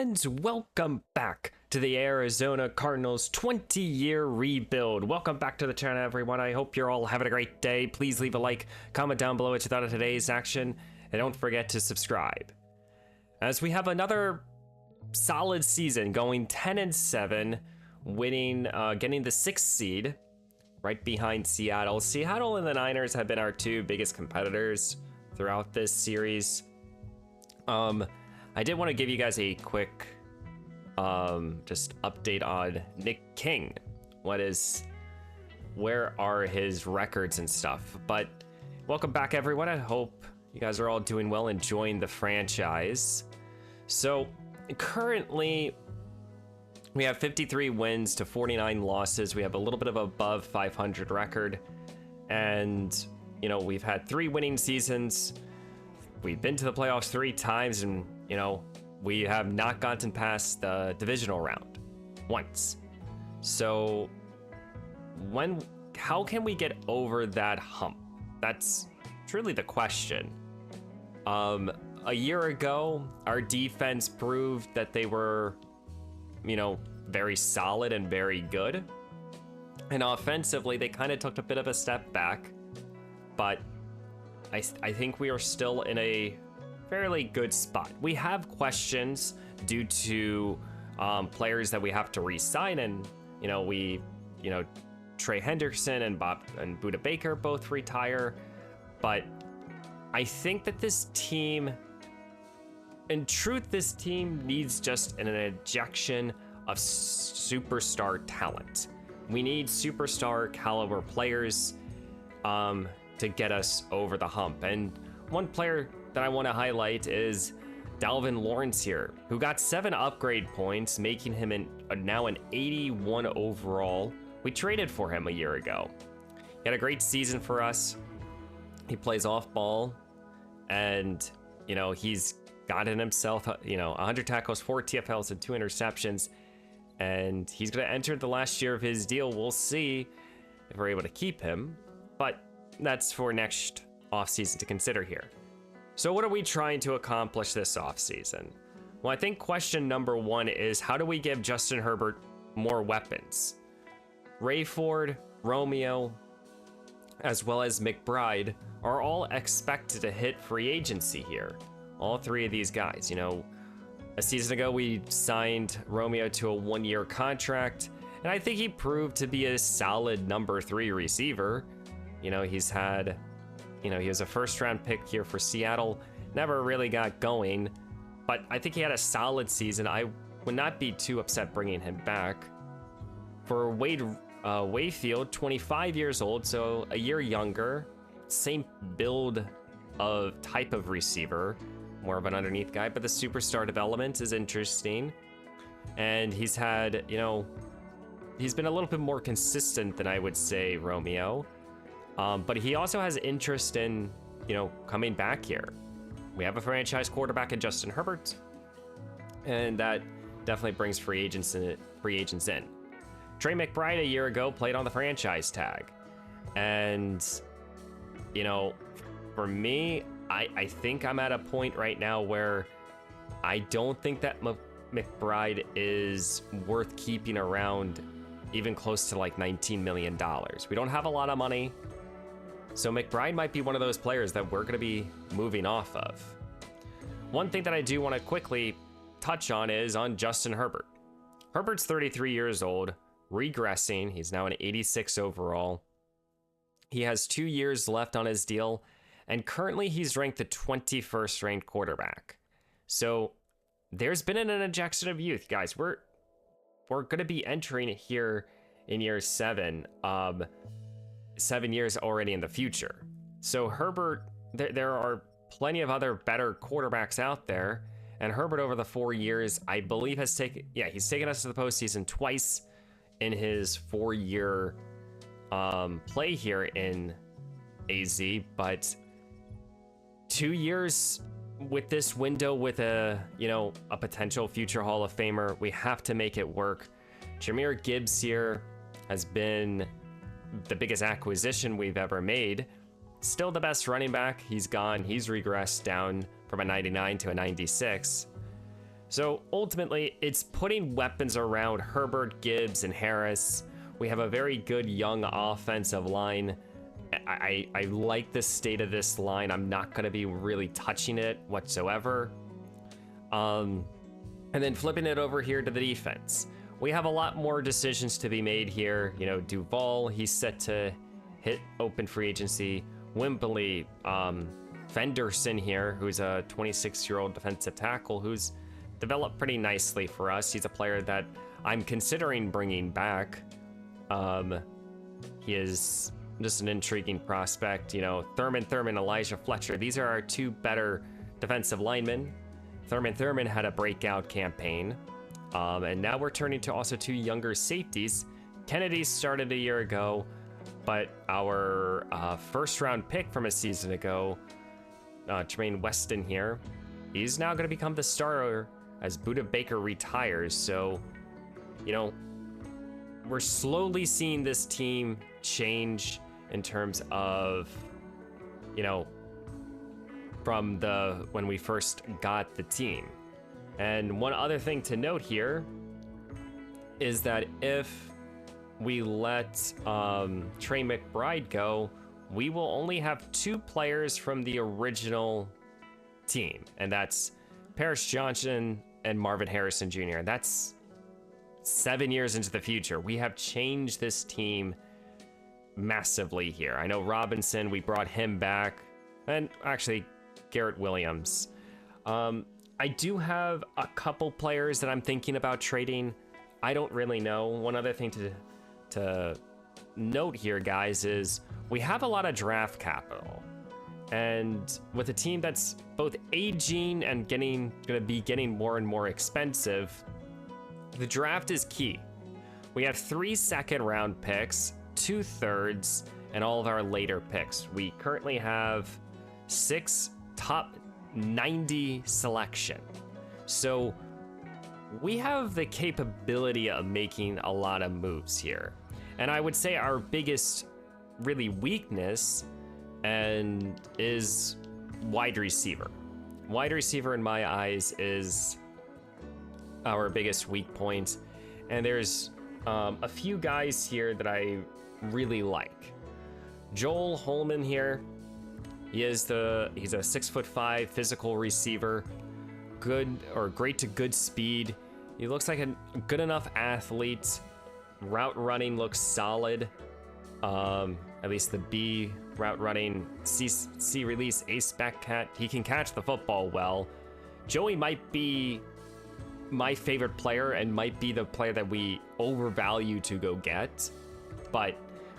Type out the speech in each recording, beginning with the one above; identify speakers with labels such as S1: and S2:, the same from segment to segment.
S1: friends, welcome back to the Arizona Cardinals 20-year rebuild. Welcome back to the channel, everyone. I hope you're all having a great day. Please leave a like, comment down below what you thought of today's action, and don't forget to subscribe. As we have another solid season, going 10-7, winning, getting the 6th seed, right behind Seattle. Seattle and the Niners have been our two biggest competitors throughout this series. I did want to give you guys a quick just update on Nick King. Where are his records and stuff? But welcome back, everyone. I hope you guys are all doing well, enjoying the franchise. So currently we have 53 wins to 49 losses. We have a little bit of above 500 record, and you know, we've had 3 winning seasons. We've been to the playoffs 3 times, and you know, we have not gotten past the divisional round once. So how can we get over that hump? That's truly the question. A year ago, our defense proved that they were, you know, very solid and very good. And offensively, they kind of took a bit of a step back, but I think we are still in a fairly good spot. We have questions due to players that we have to re-sign, and you know, Trey Henderson and Buda Baker both retire. But I think that this team, in truth, this team needs just an injection of superstar talent. We need superstar caliber players to get us over the hump. And one player that I want to highlight is Dalvin Lawrence here, who got 7 upgrade points, making him now an 81 overall. We traded for him a year ago. He had a great season for us. He plays off ball, and you know, he's gotten himself, you know, 100 tackles, 4 TFLs, and 2 interceptions. And he's going to enter the last year of his deal. We'll see if we're able to keep him, but that's for next offseason to consider here. So what are we trying to accomplish this offseason? Well, I think question number 1 is, how do we give Justin Herbert more weapons? Rayford, Romeo, as well as McBride are all expected to hit free agency here. All 3 of these guys. You know, a season ago we signed Romeo to a 1-year contract, and I think he proved to be a solid number 3 receiver. You know, he was a first-round pick here for Seattle, never really got going, but I think he had a solid season. I would not be too upset bringing him back. For Wayfield, 25 years old, so a year younger, same build of type of receiver, more of an underneath guy, but the superstar development is interesting. And he's had, you know, he's been a little bit more consistent than I would say Romeo. But he also has interest in, you know, coming back here. We have a franchise quarterback in Justin Herbert, and that definitely brings free agents in. Trey McBride a year ago played on the franchise tag, and you know, for me, I think I'm at a point right now where I don't think that McBride is worth keeping around, even close to like $19 million. We don't have a lot of money. So McBride might be one of those players that we're going to be moving off of. One thing that I do want to quickly touch on is on Justin Herbert. Herbert's 33 years old, regressing. He's now an 86 overall. He has 2 years left on his deal, and currently he's ranked the 21st ranked quarterback. So there's been an injection of youth, guys. We're going to be entering here in year 7. 7 years already in the future. So Herbert, there are plenty of other better quarterbacks out there, and Herbert over the 4 years, I believe he's taken us to the postseason twice in his 4-year play here in AZ. But 2 years with this window, with a potential future Hall of Famer, we have to make it work. Jahmyr Gibbs here has been the biggest acquisition we've ever made. Still the best running back. He's regressed down from a 99 to a 96. So ultimately, it's putting weapons around Herbert, Gibbs, and Harris. We have a very good young offensive line. I like the state of this line. I'm not going to be really touching it whatsoever. And then flipping it over here to the defense. We have a lot more decisions to be made here. You know, Duval, he's set to hit open free agency. Wimbley, Fenderson here, who's a 26-year-old defensive tackle who's developed pretty nicely for us. He's a player that I'm considering bringing back. He is just an intriguing prospect. You know, Thurman, Elijah Fletcher. These are our two better defensive linemen. Thurman had a breakout campaign. And now we're turning to also two younger safeties. Kennedy started a year ago, but our first round pick from a season ago, Tremaine Weston here, he's now going to become the starter as Buda Baker retires. So, you know, we're slowly seeing this team change in terms of, you know, from when we first got the team. And one other thing to note here is that if we let Trey McBride go, we will only have 2 players from the original team, and that's Paris Johnson and Marvin Harrison Jr. And that's 7 years into the future. We have changed this team massively here. I know Robinson, we brought him back, and actually Garrett Williams. I do have a couple players that I'm thinking about trading. I don't really know. One other thing to note here, guys, is we have a lot of draft capital. And with a team that's both aging and gonna be getting more and more expensive, the draft is key. We have 3 second-round picks, 2 thirds, and all of our later picks. We currently have 6 top 90 selection. So we have the capability of making a lot of moves here. And I would say our biggest really weakness is wide receiver. Wide receiver in my eyes is our biggest weak point. And there's a few guys here that I really like. Joel Holman here. He's a 6'5" physical receiver, great to good speed. He looks like a good enough athlete. Route running looks solid. At least the B route running, C release, ace back cat. He can catch the football well. Joey might be my favorite player and might be the player that we overvalue to go get. But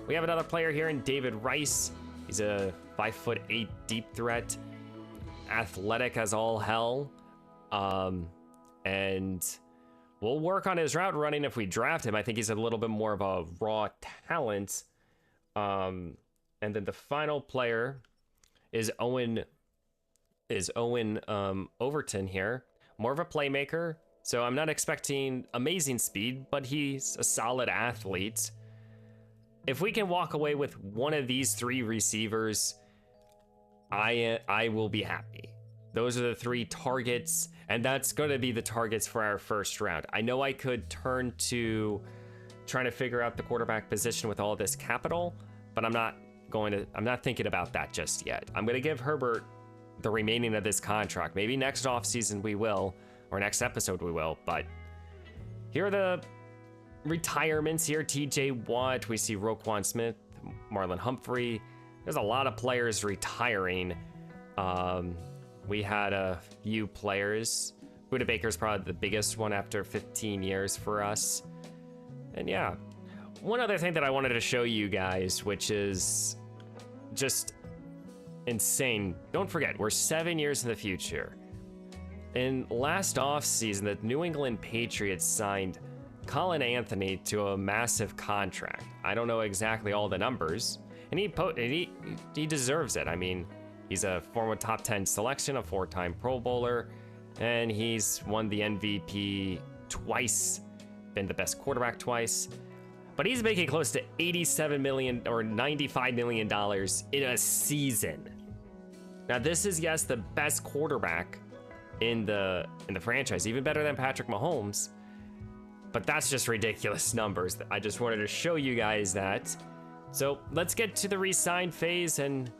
S1: we have another player here in David Rice. He's a 5'8" deep threat, athletic as all hell, and we'll work on his route running if we draft him. I think he's a little bit more of a raw talent. And then the final player is Owen Overton here, more of a playmaker. So I'm not expecting amazing speed, but he's a solid athlete. If we can walk away with one of these 3 receivers, I will be happy. Those are the 3 targets, and that's going to be the targets for our first round. I know I could turn to trying to figure out the quarterback position with all this capital, but I'm not thinking about that just yet. I'm going to give Herbert the remaining of this contract. Maybe next offseason we will, or next episode we will, but here are the retirements here. TJ Watt, we see Roquan Smith, Marlon Humphrey. There's a lot of players retiring. We had a few players. Buda Baker's probably the biggest one after 15 years for us. And yeah, one other thing that I wanted to show you guys, which is just insane. Don't forget, we're 7 years in the future. In last offseason, the New England Patriots signed Colin Anthony to a massive contract. I don't know exactly all the numbers, and he deserves it. I mean, he's a former top 10 selection, a 4-time Pro Bowler, and he's won the MVP twice, been the best quarterback twice. But he's making close to $87 million or $95 million in a season. Now, this is, yes, the best quarterback in the franchise, even better than Patrick Mahomes. But that's just ridiculous numbers. I just wanted to show you guys that. So let's get to the re-sign phase and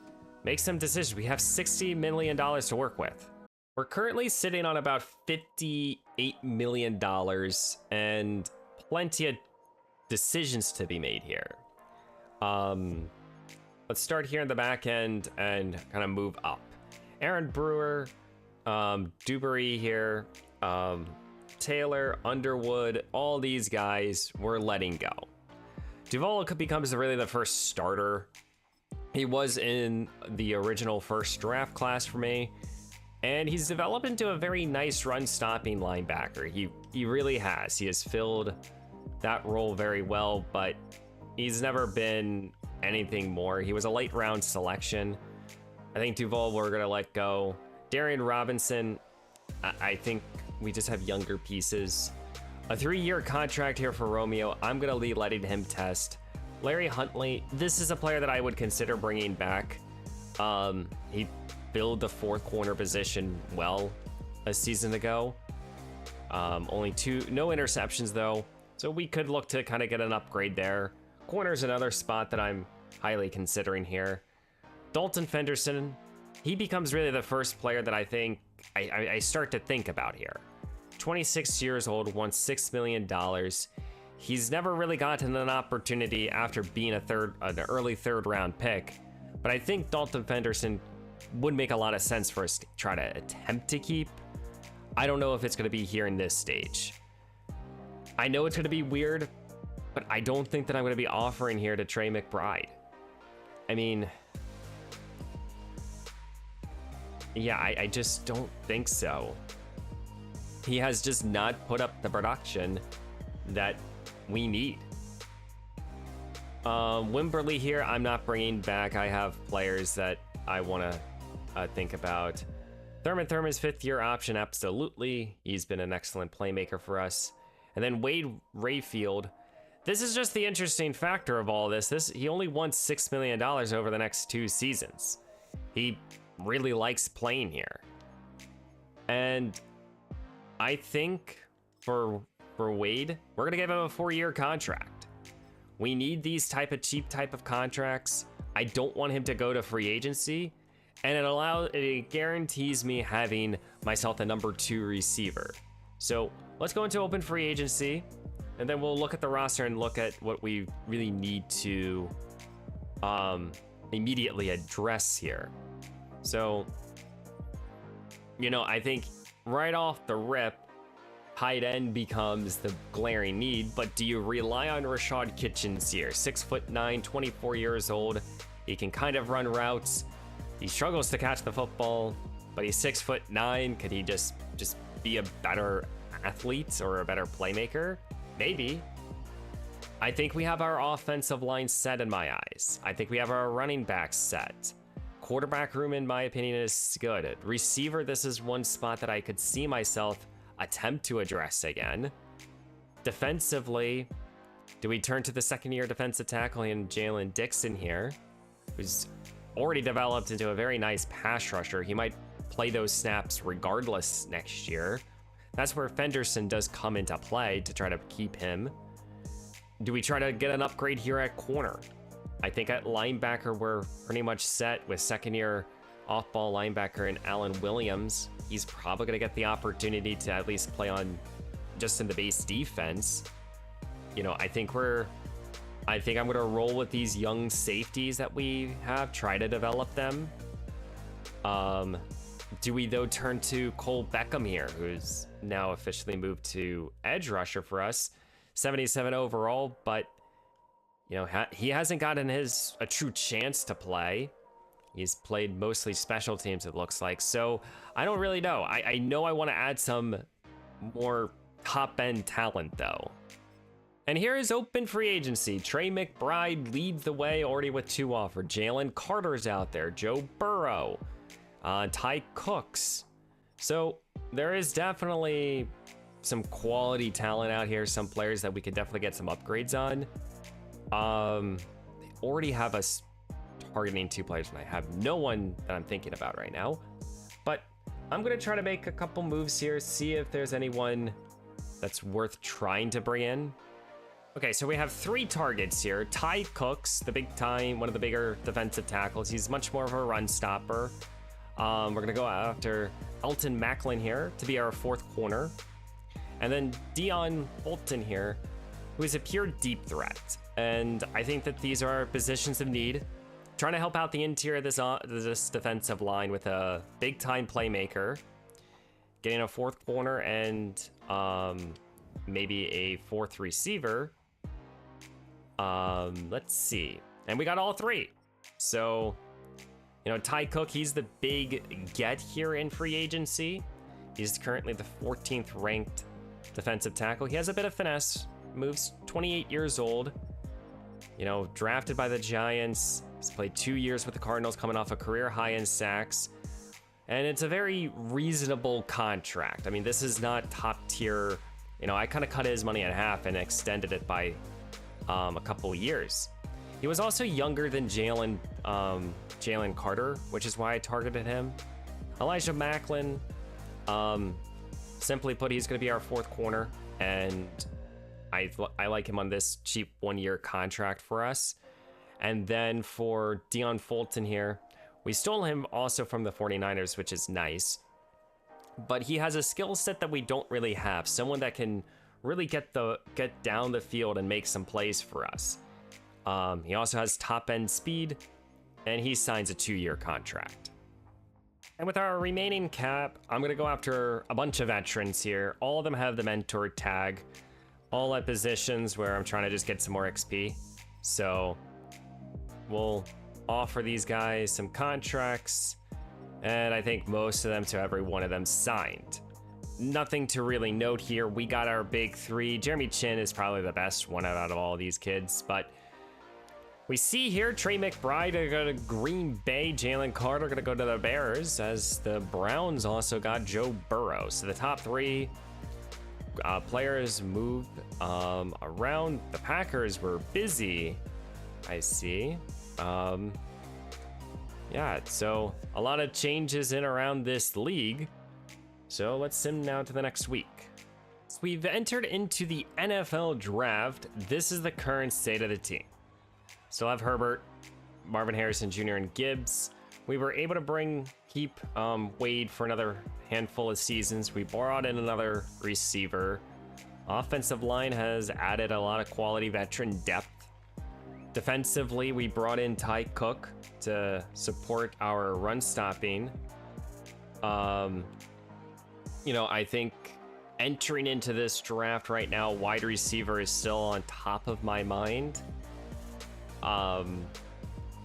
S1: make some decisions. We have $60 million to work with. We're currently sitting on about $58 million and plenty of decisions to be made here. Let's start here in the back end and kind of move up. Aaron Brewer, Dewberry here, Taylor, Underwood, all these guys we're letting go. Duvall becomes really the first starter. He was in the original first draft class for me, and he's developed into a very nice run-stopping linebacker. He really has. He has filled that role very well, but he's never been anything more. He was a late round selection. I think Duvall we're gonna let go. Darian Robinson, I think we just have younger pieces. A 3-year contract here for Romeo. I'm gonna be letting him test. Larry Huntley, this is a player that I would consider bringing back. He filled the 4th corner position well a season ago. Only no interceptions though, so we could look to kind of get an upgrade there. Corner's another spot that I'm highly considering here. Dalton Fenderson, he becomes really the first player that I think I start to think about here. 26 years old, won $6 million. He's never really gotten an opportunity after being an early 3rd round pick, but I think Dalton Fenderson would make a lot of sense for us to try to attempt to keep. I don't know if it's going to be here in this stage. I know it's going to be weird, but I don't think that I'm going to be offering here to Trey McBride. I mean, yeah, I just don't think so. He has just not put up the production that we need. Wimberly here, I'm not bringing back. I have players that I want to think about. Thurman's 5th-year option, absolutely. He's been an excellent playmaker for us. And then Wade Rayfield. This is just the interesting factor of all this. He only won $6 million over the next 2 seasons. He really likes playing here. And I think for Wade, we're gonna give him a 4-year contract. We need these cheap type of contracts. I don't want him to go to free agency, and it guarantees me having myself a number 2 receiver. So let's go into open free agency, and then we'll look at the roster and look at what we really need to immediately address here. So, I think right off the rip, tight end becomes the glaring need, but do you rely on Rashad Kitchens here? 6'9", 24 years old. He can kind of run routes. He struggles to catch the football, but he's 6'9". Could he just be a better athlete or a better playmaker? Maybe. I think we have our offensive line set in my eyes. I think we have our running backs set. Quarterback room, in my opinion, is good. Receiver, this is one spot that I could see myself attempt to address again. Defensively, do we turn to the 2nd-year defensive tackle in Jalen Dixon here, who's already developed into a very nice pass rusher? He might play those snaps regardless next year. That's where Fenderson does come into play to try to keep him. Do we try to get an upgrade here at corner? I think at linebacker, we're pretty much set with 2nd-year off-ball linebacker in Alan Williams. He's probably going to get the opportunity to at least play on just in the base defense. I think I'm going to roll with these young safeties that we have, try to develop them. Do we, though, turn to Cole Beckham here, who's now officially moved to edge rusher for us? 77 overall, but, he hasn't gotten a true chance to play. He's played mostly special teams, it looks like. So I don't really know. I know I want to add some more top-end talent, though. And here is open free agency. Trey McBride leads the way already with 2 offered. Jalen Carter's out there. Joe Burrow. Ty Cooks. So there is definitely some quality talent out here. Some players that we could definitely get some upgrades on. They already have us targeting 2 players, and I have no one that I'm thinking about right now. But I'm going to try to make a couple moves here, see if there's anyone that's worth trying to bring in. Okay, so we have 3 targets here. Ty Cooks, the big time, one of the bigger defensive tackles. He's much more of a run stopper. We're going to go after Elton Macklin here to be our 4th corner. And then Dion Bolton here, who is a pure deep threat. And I think that these are positions of need. Trying to help out the interior of this defensive line with a big-time playmaker. Getting a 4th corner and maybe a 4th receiver. Let's see. And we got all 3. So, you know, Ty Cook, he's the big get here in free agency. He's currently the 14th ranked defensive tackle. He has a bit of finesse. Moves 28 years old. You know, drafted by the Giants. He's played 2 years with the Cardinals, coming off a career high in sacks. And it's a very reasonable contract. I mean, this is not top tier. You know, I kind of cut his money in half and extended it by a couple years. He was also younger than Jalen Carter, which is why I targeted him. Elijah Macklin, simply put, he's going to be our 4th corner, and I like him on this cheap 1-year contract for us. And then for Dion Fulton here, we stole him also from the 49ers, which is nice. But he has a skill set that we don't really have. Someone that can really get down the field and make some plays for us. He also has top end speed, and he signs a 2-year contract. And with our remaining cap, I'm going to go after a bunch of veterans here. All of them have the mentor tag, all at positions where I'm trying to just get some more XP. So we'll offer these guys some contracts, and I think most of them to every one of them signed. Nothing to really note here. We got our big 3. Jeremy Chin is probably the best one out of all these kids, but we see here Trey McBride are going to Green Bay, Jalen Carter going to go to the Bears, as the Browns also got Joe Burrow. So the top 3 players moved around. The Packers were busy, I see. Yeah, so a lot of changes in around this league. So let's sim now to the next week. So we've entered into the NFL draft. This is the current state of the team. Still have Herbert, Marvin Harrison Jr., and Gibbs. We were able to keep Wade for another handful of seasons. We brought in another receiver. Offensive line has added a lot of quality veteran depth. Defensively, we brought in Ty Cook to support our run stopping. You know, I think entering into this draft right now, wide receiver is still on top of my mind.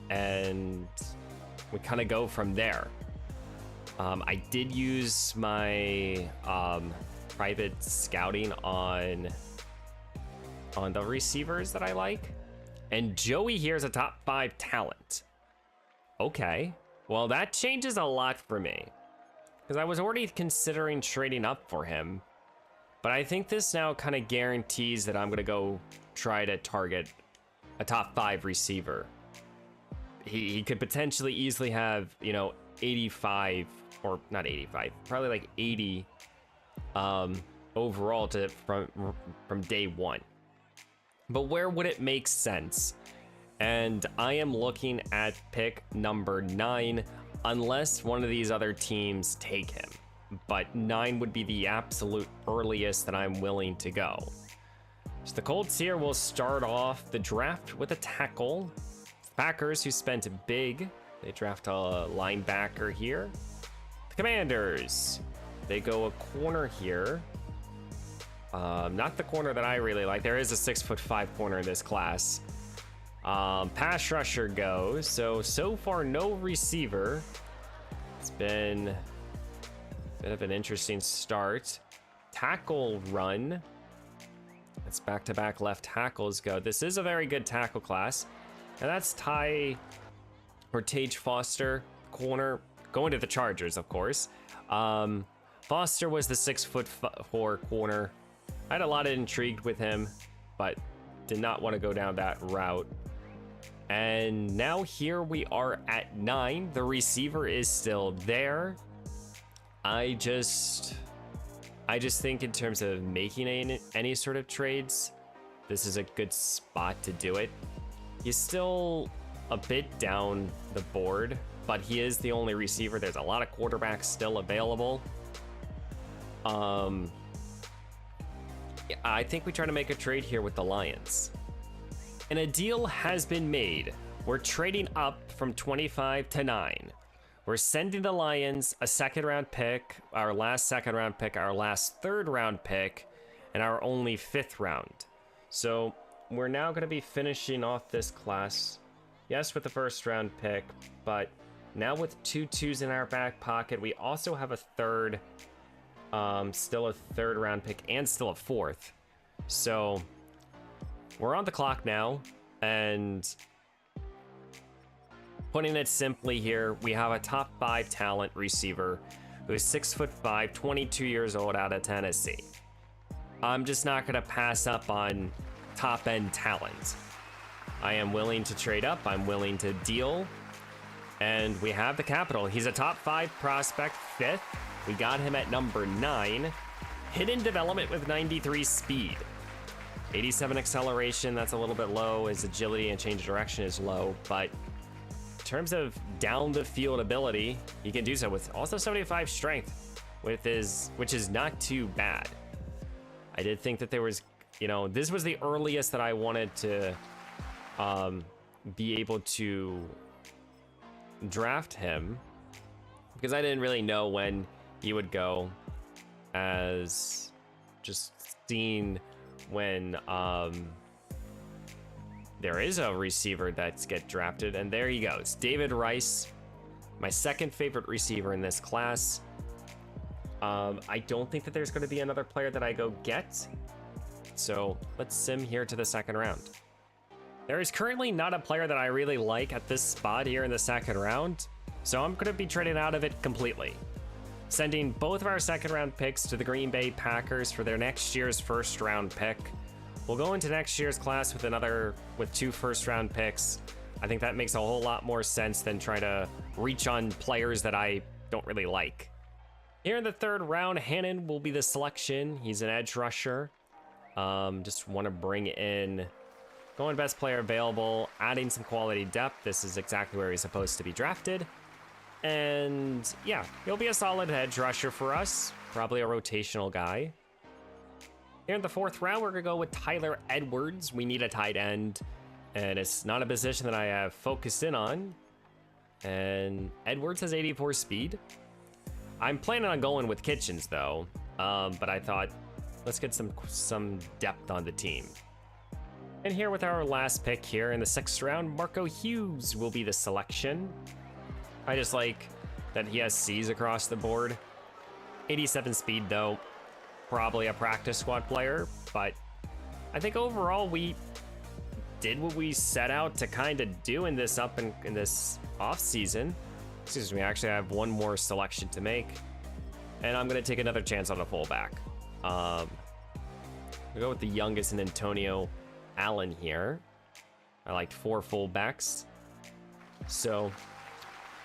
S1: And we kind of go from there. I did use my private scouting on the receivers that I like. And Joey here is a top 5 talent. Okay, well, that changes a lot for me, because I was already considering trading up for him. But I think this now kind of guarantees that I'm going to go try to target a top 5 receiver. He could potentially easily have, you know, 85, or not 85, probably like 80 overall from day 1. But where would it make sense? And I am looking at pick number 9, unless one of these other teams take him. But 9 would be the absolute earliest that I'm willing to go. So the Colts here will start off the draft with a tackle. Packers, who spent big, they draft a linebacker here. The Commanders, they go a corner here. Not the corner that I really like. There is a 6'5" corner in this class. Pass rusher goes. So far, no receiver. It's been a bit of an interesting start. Tackle run. It's back-to-back left tackles go. This is a very good tackle class. And that's Tage Foster, corner, going to the Chargers, of course. Foster was the 6'4" corner. I had a lot of intrigue with him, but did not want to go down that route. And now here we are at 9. The receiver is still there. I just think in terms of making any sort of trades, this is a good spot to do it. He's still a bit down the board, but he is the only receiver. There's a lot of quarterbacks still available. I think we try to make a trade here with the Lions. And a deal has been made. We're trading up from 25 to 9. We're sending the Lions a second-round pick, our last second-round pick, our last third-round pick, and our only fifth round. So we're now going to be finishing off this class, yes, with the first-round pick, but now with 2 2s in our back pocket. We also have a third, still a third-round pick, and still a fourth. So we're on the clock now, and putting it simply here, we have a top 5 talent receiver who is 6'5", 22 years old out of Tennessee. I'm just not going to pass up on top-end talent. I am willing to trade up. I'm willing to deal. And we have the capital. He's a top 5 prospect, 5th. We got him at number 9. Hidden development with 93 speed. 87 acceleration, that's a little bit low. His agility and change of direction is low, but in terms of down the field ability, he can do so with also 75 strength, with which is not too bad. I did think that there was, this was the earliest that I wanted to be able to draft him, because I didn't really know when he would go, as just seeing when there is a receiver that's get drafted, and there he goes. David Rice, my second favorite receiver in this class. I don't think that there's going to be another player that I go get, so let's sim here to the second round. There is currently not a player that I really like at this spot here in the second round, so I'm going to be trading out of it completely. Sending both of our second round picks to the Green Bay Packers for their next year's first round pick. We'll go into next year's class with 2 first round picks. I think that makes a whole lot more sense than try to reach on players that I don't really like. Here in the third round, Hannon will be the selection. He's an edge rusher. Just want to bring in going best player available, adding some quality depth. This is exactly where he's supposed to be drafted. And yeah, he'll be a solid edge rusher for us. Probably a rotational guy. Here in the fourth round, we're going to go with Tyler Edwards. We need a tight end, and it's not a position that I have focused in on. And Edwards has 84 speed. I'm planning on going with Kitchens, though. But I thought, let's get some depth on the team. And here with our last pick here in the 6th round, Marco Hughes will be the selection. I just like that he has C's across the board. 87 speed, though. Probably a practice squad player, but I think overall we did what we set out to kind of do in this in this off season. Excuse me, actually I have one more selection to make, and I'm gonna take another chance on a fullback. We'll go with the youngest in Antonio Allen here. I liked 4 fullbacks. So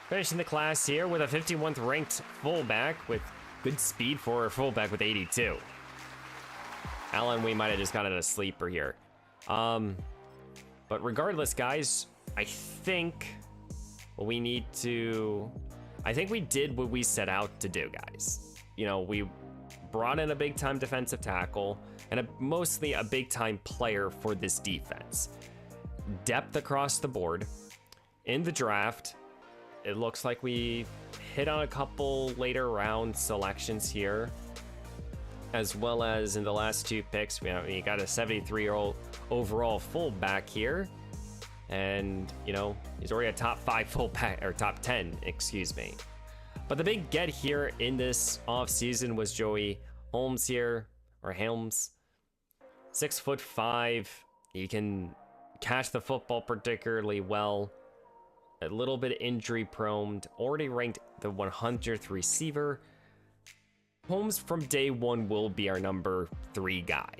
S1: finishing the class here with a 51st ranked fullback with good speed for a fullback with 82. Allen, we might have just gotten a sleeper here. But regardless, guys, I think we did what we set out to do, guys. We brought in a big-time defensive tackle and mostly a big-time player for this defense. Depth across the board. In the draft, it looks like we hit on a couple later round selections here, as well as in the last 2 picks. We got a 73-year-old overall fullback here, and he's already a top 5 fullback, or top 10, excuse me. But the big get here in this offseason was Joey Holmes here, or Helms. 6'5". He can catch the football particularly well. A little bit injury prone, already ranked the 100th receiver. Holmes from day 1 will be our number 3 guy.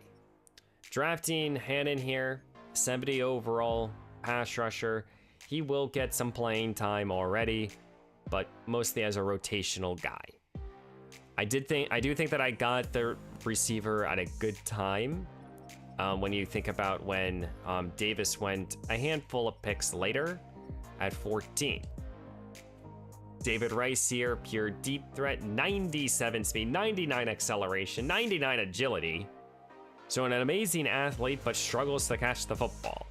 S1: Drafting Hannon here, 70 overall pass rusher. He will get some playing time already, but mostly as a rotational guy. I do think that I got the receiver at a good time. When you think about when Davis went a handful of picks later at 14. David Rice here, pure deep threat, 97 speed, 99 acceleration, 99 agility. So an amazing athlete, but struggles to catch the football.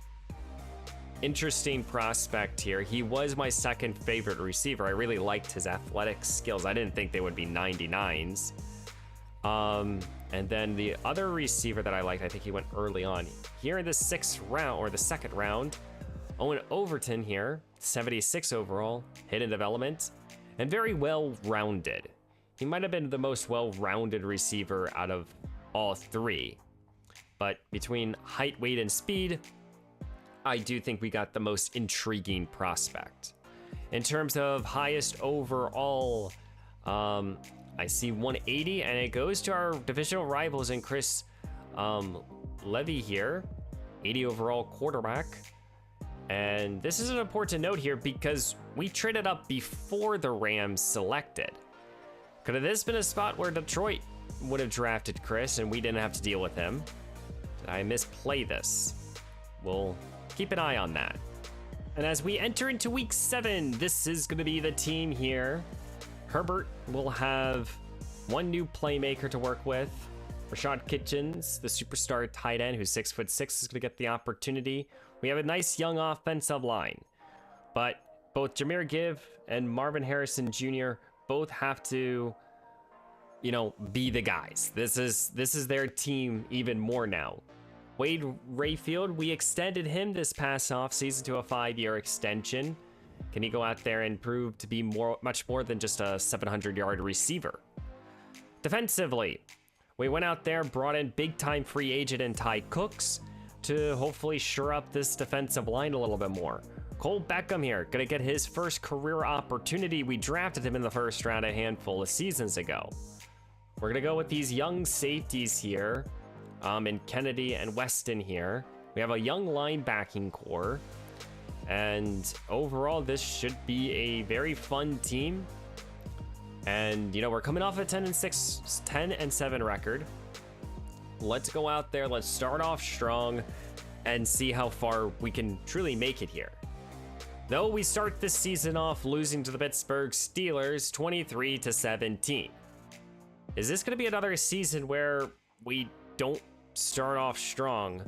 S1: Interesting prospect here. He was my second favorite receiver. I really liked his athletic skills. I didn't think they would be 99s. And then the other receiver that I liked, I think he went early on. Here in the 6th round, or the 2nd round, Owen Overton here, 76 overall, hidden development, and very well-rounded. He might have been the most well-rounded receiver out of all three. But between height, weight, and speed, I do think we got the most intriguing prospect. In terms of highest overall, I see 180, and it goes to our divisional rivals in Chris Levy here, 80 overall quarterback. And this is an important note here because we traded up before the Rams selected. Could have this been a spot where Detroit would have drafted Chris and we didn't have to deal with him? Did I misplay this? We'll keep an eye on that. And as we enter into week 7, this is going to be the team here. Herbert will have one new playmaker to work with. Rashad Kitchens, the superstar tight end who's 6'6", is going to get the opportunity. We have a nice young offensive line, but both Jahmyr Gibb and Marvin Harrison Jr. both have to, be the guys. This is their team even more now. Wade Rayfield, we extended him this past offseason to a 5-year extension. Can he go out there and prove to be much more than just a 700-yard receiver? Defensively, we went out there, brought in big-time free agent and Ty Cooks to hopefully shore up this defensive line a little bit more. Cole Beckham here, gonna get his first career opportunity. We drafted him in the 1st round a handful of seasons ago. We're gonna go with these young safeties here, in Kennedy and Weston here. We have a young linebacking core, and overall this should be a very fun team. And we're coming off a 10-7 record. Let's go out there, let's start off strong and see how far we can truly make it here. Though we start this season off losing to the Pittsburgh Steelers 23-17. Is this going to be another season where we don't start off strong?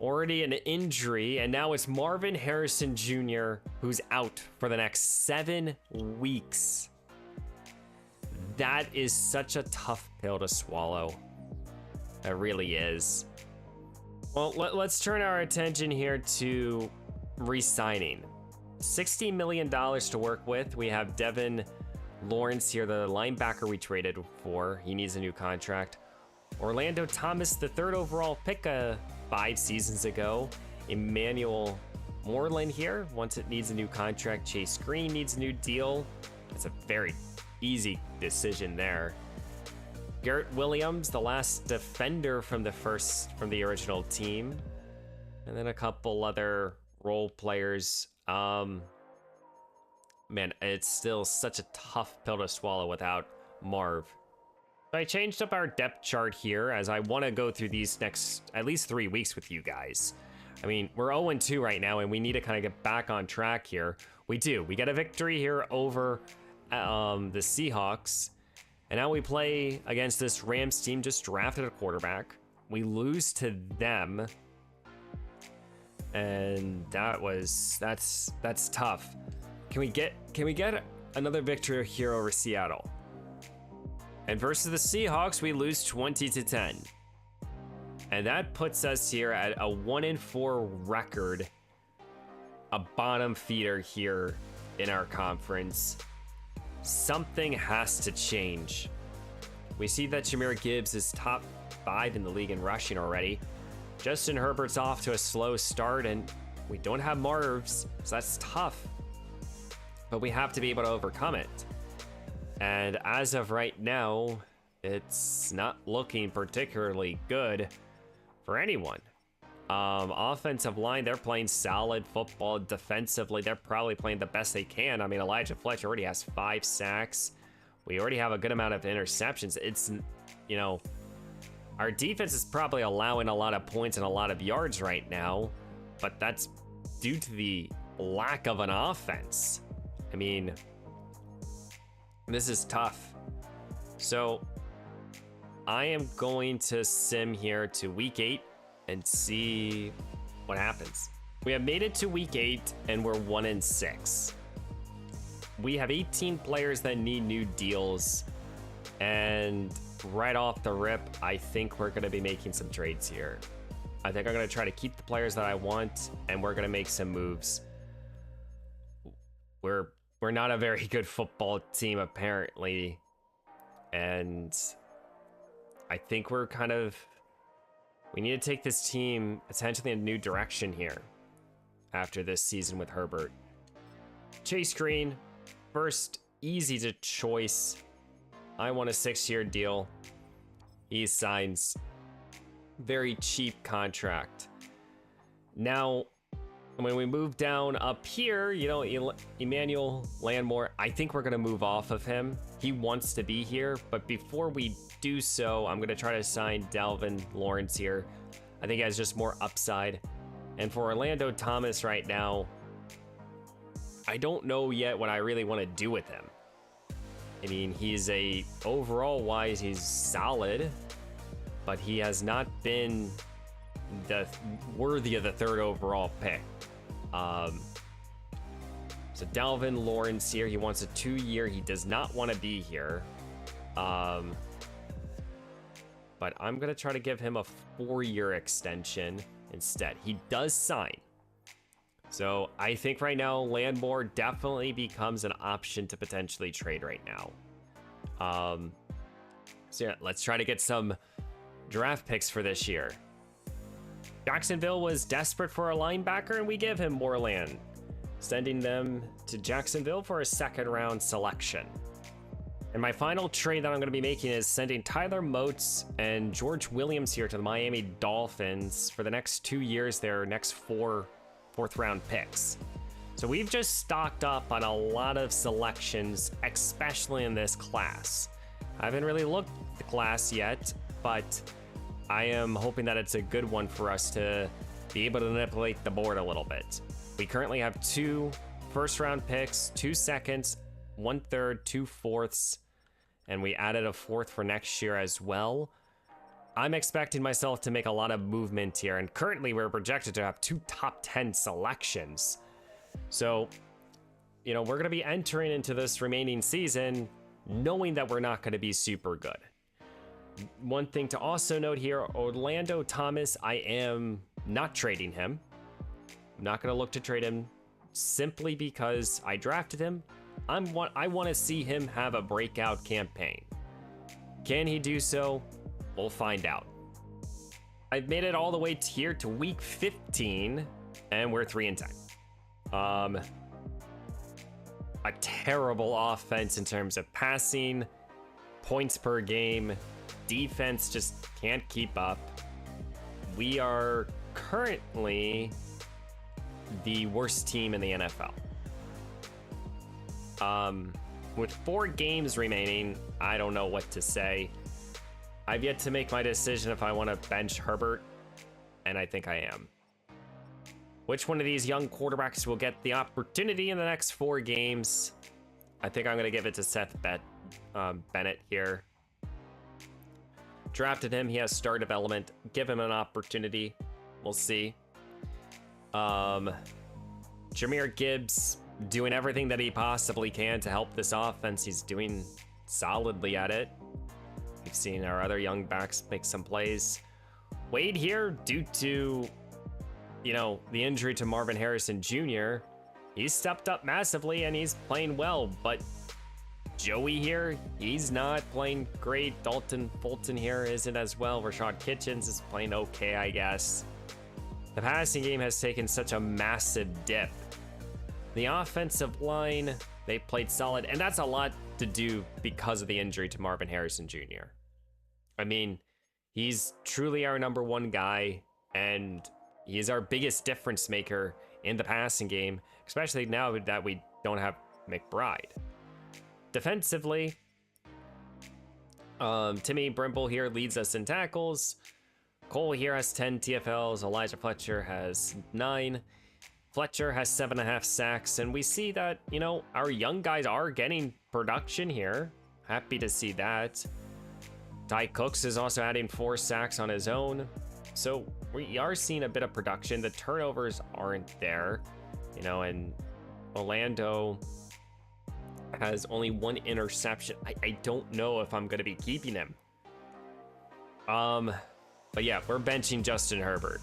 S1: Already an injury, and now it's Marvin Harrison Jr. who's out for the next 7 weeks. That is such a tough pill to swallow. It really is. Well, let's turn our attention here to re-signing. $60 million to work with. We have Devin Lawrence here, the linebacker we traded for. He needs a new contract. Orlando Thomas, the 3rd overall pick 5 seasons ago. Emmanuel Moreland here, once it needs a new contract. Chase Green needs a new deal. It's a very easy decision there. Garrett Williams, the last defender from the original team, and then a couple other role players. Man, it's still such a tough pill to swallow without Marv. So I changed up our depth chart here as I want to go through these next at least 3 weeks with you guys. I mean, we're 0-2 right now, and we need to kind of get back on track here. We do. We get a victory here over the Seahawks. And now we play against this Rams team, just drafted a quarterback. We lose to them. And that's tough. Can we get another victory here over Seattle? And versus the Seahawks, we lose 20-10. And that puts us here at a 1-4 record. A bottom feeder here in our conference. Something has to change. We see that Jahmyr Gibbs is top 5 in the league in rushing already. Justin Herbert's off to a slow start, and we don't have Marvs, so that's tough. But we have to be able to overcome it. And as of right now, it's not looking particularly good for anyone. Offensive line, they're playing solid football. Defensively, they're probably playing the best they can. I mean, Elijah Fletcher already has 5 sacks. We already have a good amount of interceptions. It's, you know, our defense is probably allowing a lot of points and a lot of yards right now, but that's due to the lack of an offense. I mean, this is tough. So I am going to sim here to week 8 and see what happens. We have made it to week 8 and we're 1-6. We have 18 players that need new deals, and right off the rip, I think we're gonna be making some trades here. I think I'm gonna try to keep the players that I want, and we're gonna make some moves. We're not a very good football team apparently, and I think we need to take this team potentially in a new direction here after this season with Herbert. Chase Green, first easy to choice. I want a 6-year deal. He signs very cheap contract. Now, when we move down up here, you know, Emmanuel Landmore, I think we're gonna move off of him. He wants to be here, but before we do so, I'm gonna try to sign Dalvin Lawrence here. I think he has just more upside. And for Orlando Thomas right now, I don't know yet what I really want to do with him. I mean, overall wise, he's solid, but he has not been worthy of the 3rd overall pick. So Dalvin Lawrence here, he wants a 2-year. He does not want to be here. But I'm going to try to give him a 4-year extension instead. He does sign. So I think right now, Landmore definitely becomes an option to potentially trade right now. So yeah, let's try to get some draft picks for this year. Jacksonville was desperate for a linebacker, and we give him more land, sending them to Jacksonville for a 2nd-round selection. And my final trade that I'm going to be making is sending Tyler Moats and George Williams here to the Miami Dolphins for the next 2 years, their next 4th-round picks. So we've just stocked up on a lot of selections, especially in this class. I haven't really looked at the class yet, but I am hoping that it's a good one for us to be able to manipulate the board a little bit. We currently have 2 first-round picks, 2 seconds, 1 third, 2 fourths, and we added a 4th for next year as well. I'm expecting myself to make a lot of movement here, and currently we're projected to have 2 top 10 selections. So, you know, we're going to be entering into this remaining season knowing that we're not going to be super good. One thing to also note here, Orlando Thomas, I am not trading him. I'm not going to look to trade him simply because I drafted him. I want to see him have a breakout campaign. Can he do so? We'll find out. I've made it all the way here to week 15, and we're 3-10. A terrible offense in terms of passing, points per game, defense just can't keep up. We are currently the worst team in the NFL. With 4 games remaining, I don't know what to say. I've yet to make my decision if I want to bench Herbert, and I think I am. Which one of these young quarterbacks will get the opportunity in the next 4 games? I think I'm going to give it to Seth Bennett here. Drafted him. He has star development. Give him an opportunity. We'll see. Jahmyr Gibbs doing everything that he possibly can to help this offense. He's doing solidly at it. We've seen our other young backs make some plays. Wade here, due to, you know, the injury to Marvin Harrison Jr., he's stepped up massively and he's playing well, but Joey here, he's not playing great. Dalton Fulton here isn't as well. Rashad Kitchens is playing okay, I guess. The passing game has taken such a massive dip. The offensive line, they played solid, and that's a lot to do because of the injury to Marvin Harrison Jr. I mean, he's truly our number 1 guy, and he's our biggest difference maker in the passing game, especially now that we don't have McBride. Defensively, Timmy Brimble here leads us in tackles. Cole here has 10 TFLs. Elijah Fletcher has 9. Fletcher has 7.5 sacks. And we see that, you know, our young guys are getting production here. Happy to see that. Ty Cooks is also adding 4 sacks on his own. So we are seeing a bit of production. The turnovers aren't there, you know, and Orlando has only 1 interception. I don't know if I'm going to be keeping him. But yeah, we're benching Justin Herbert.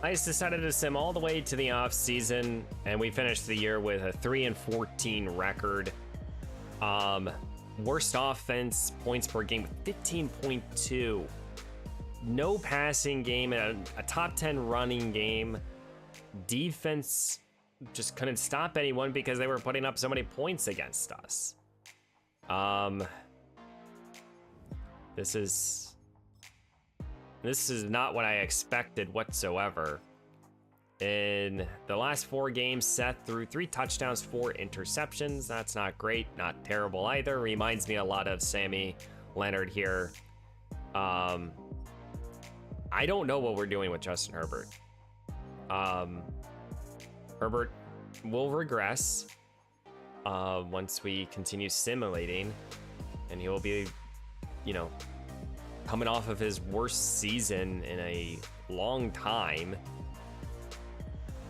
S1: I just decided to sim all the way to the off season, and we finished the year with a 3-14 record. Worst offense points per game with 15.2. No passing game and a top 10 running game. Defense just couldn't stop anyone because they were putting up so many points against us. This is not what I expected whatsoever. In the last 4 games, Seth threw 3 touchdowns, 4 interceptions. That's not great, not terrible either. Reminds me a lot of Sammy Leonard here. I don't know what we're doing with Justin Herbert. Herbert will regress once we continue simulating, and he'll be, you know, coming off of his worst season in a long time,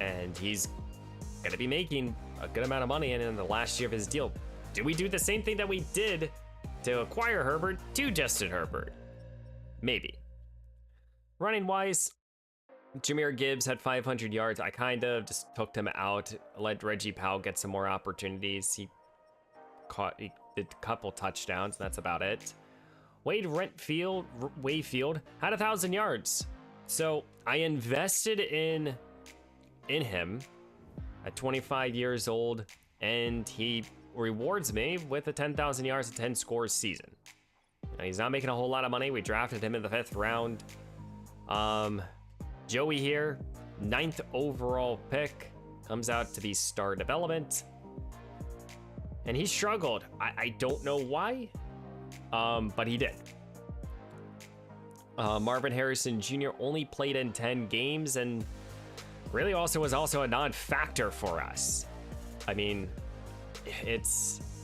S1: and he's gonna be making a good amount of money in the last year of his deal. Do we do the same thing that we did to acquire Herbert to Justin Herbert? Maybe. Running wise, Jahmyr Gibbs had 500 yards. I kind of just took him out, let Reggie Powell get some more opportunities. He did a couple touchdowns, and that's about it. Wayfield had 1,000 yards. So I invested in him at 25 years old, and he rewards me with a 10,000 yards and 10 scores season. Now, he's not making a whole lot of money. We drafted him in the 5th round. Joey here, 9th overall pick, comes out to be star development, and he struggled. I don't know why, but he did. Marvin Harrison Jr. only played in 10 games and really was also a non-factor for us. I mean,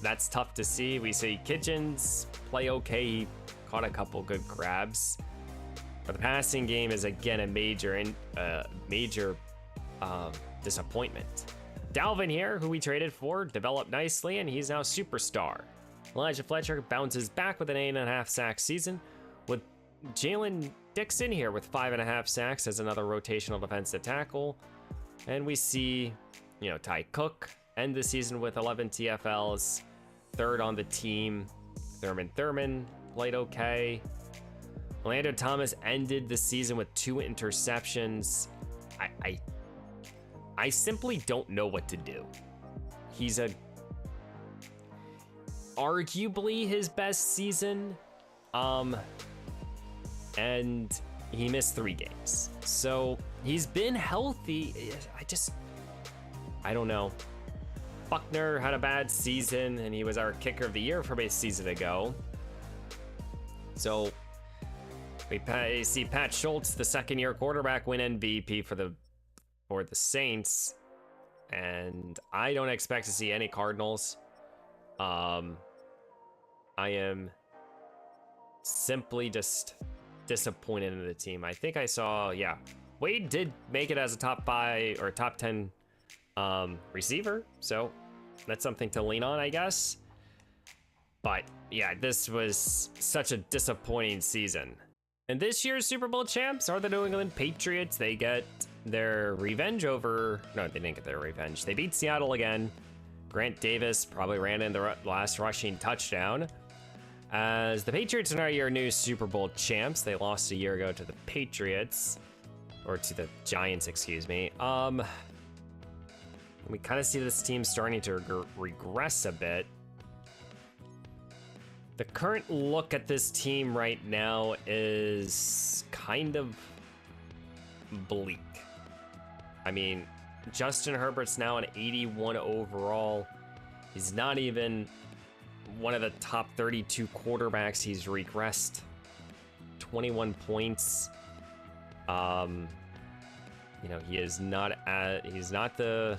S1: that's tough to see. We see Kitchens play okay. He caught a couple good grabs. But the passing game is again a major disappointment. Dalvin here, who we traded for, developed nicely, and he's now superstar. Elijah Fletcher bounces back with an 8.5 sack season, with Jalen Dixon here with 5.5 sacks as another rotational defensive tackle. And we see, you know, Ty Cook end the season with 11 TFLs, 3rd on the team. Thurman played okay. Orlando Thomas ended the season with 2 interceptions. I simply don't know what to do. He's arguably his best season, and he missed 3 games. So he's been healthy. I don't know. Buckner had a bad season, and he was our kicker of the year from a season ago. So we see Pat Schultz, the 2nd-year quarterback, win MVP for the Saints, and I don't expect to see any Cardinals. I am simply just disappointed in the team. I think I saw, yeah, Wade did make it as a top 5 or top 10 receiver, so that's something to lean on, I guess. But yeah, this was such a disappointing season. And this year's Super Bowl champs are the New England Patriots. They get their revenge over... No, they didn't get their revenge. They beat Seattle again. Grant Davis probably ran in the last rushing touchdown. As the Patriots are your new Super Bowl champs. They lost a year ago to the Patriots. Or to the Giants, excuse me. We kind of see this team starting to regress a bit. The current look at this team right now is kind of bleak. I mean, Justin Herbert's now an 81 overall. He's not even one of the top 32 quarterbacks. He's regressed 21 points. You know, he's not the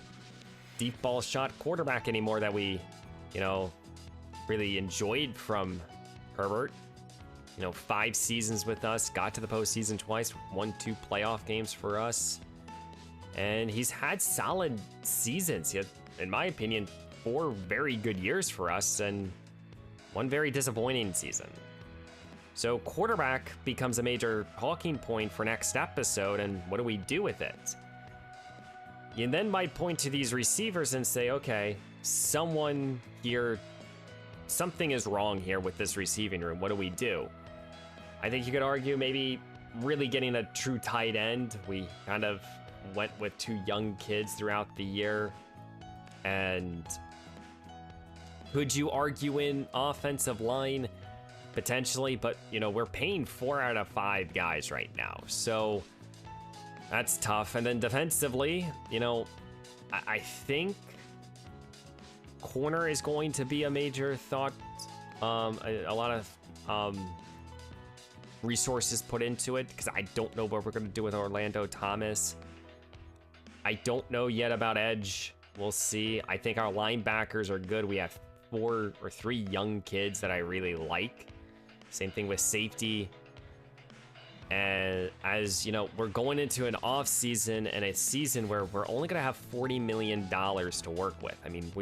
S1: deep ball shot quarterback anymore that we, you know, really enjoyed from Herbert. You know, 5 seasons with us, got to the postseason twice, won 2 playoff games for us. And he's had solid seasons. He had, in my opinion, 4 very good years for us and 1 very disappointing season. So quarterback becomes a major talking point for next episode, and what do we do with it? You then might point to these receivers and say, okay, someone here, something is wrong here with this receiving room. What do we do? I think you could argue maybe really getting a true tight end. We kind of went with 2 young kids throughout the year. And could you argue in offensive line? Potentially, but you know, we're paying 4 out of 5 guys right now, so that's tough. And then defensively, you know, I think corner is going to be a major thought. A lot of resources put into it because I don't know what we're going to do with Orlando Thomas. I don't know yet about edge. We'll see. I think our linebackers are good. We have 4 or 3 young kids that I really like. Same thing with safety. And as you know, we're going into an off season and a season where we're only going to have $40 million to work with. I mean,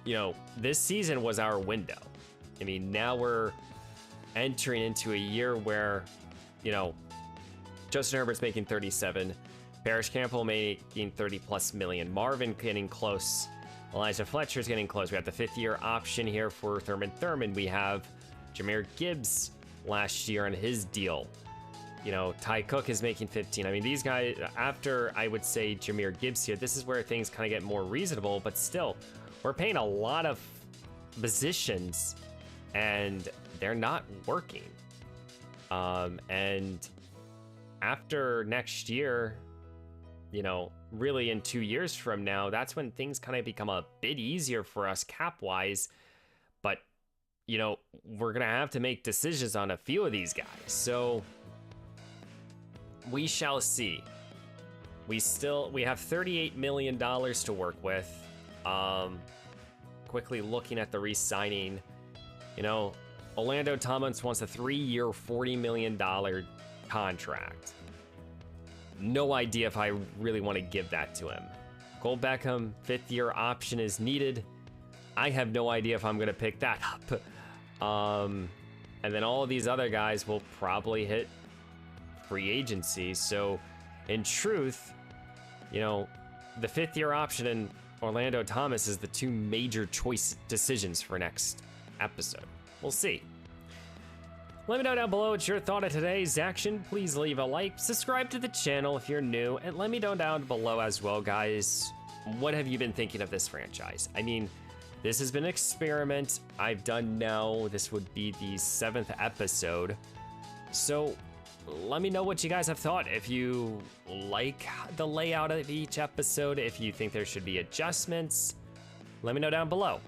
S1: you know, this season was our window. I mean, now we're entering into a year where, you know, Justin Herbert's making 37, Parrish Campbell making 30+ million, Marvin getting close, Elijah Fletcher's getting close. We have the 5th-year option here for Thurman. We have Jahmyr Gibbs last year on his deal. You know, Ty Cook is making 15. I mean, these guys, after I would say Jahmyr Gibbs here, this is where things kind of get more reasonable, but still, we're paying a lot of positions and they're not working. And after next year, you know, really in 2 years from now, that's when things kind of become a bit easier for us cap-wise. But you know, we're going to have to make decisions on a few of these guys. So we shall see. We have $38 million to work with. Quickly looking at the re-signing, you know, Orlando Thomas wants a 3-year, $40 million contract. No idea if I really want to give that to him. Cole Beckham, 5th-year option is needed. I have no idea if I'm going to pick that up. And then all of these other guys will probably hit free agency. So in truth, you know, the 5th-year option and Orlando Thomas is the 2 major choice decisions for next episode. We'll see. Let me know down below what's your thought of today's action. Please leave a like, subscribe to the channel if you're new, and let me know down below as well, guys. What have you been thinking of this franchise? I mean, this has been an experiment I've done now. This would be the 7th episode. So let me know what you guys have thought. If you like the layout of each episode, if you think there should be adjustments, let me know down below.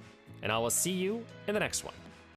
S1: And I will see you in the next one.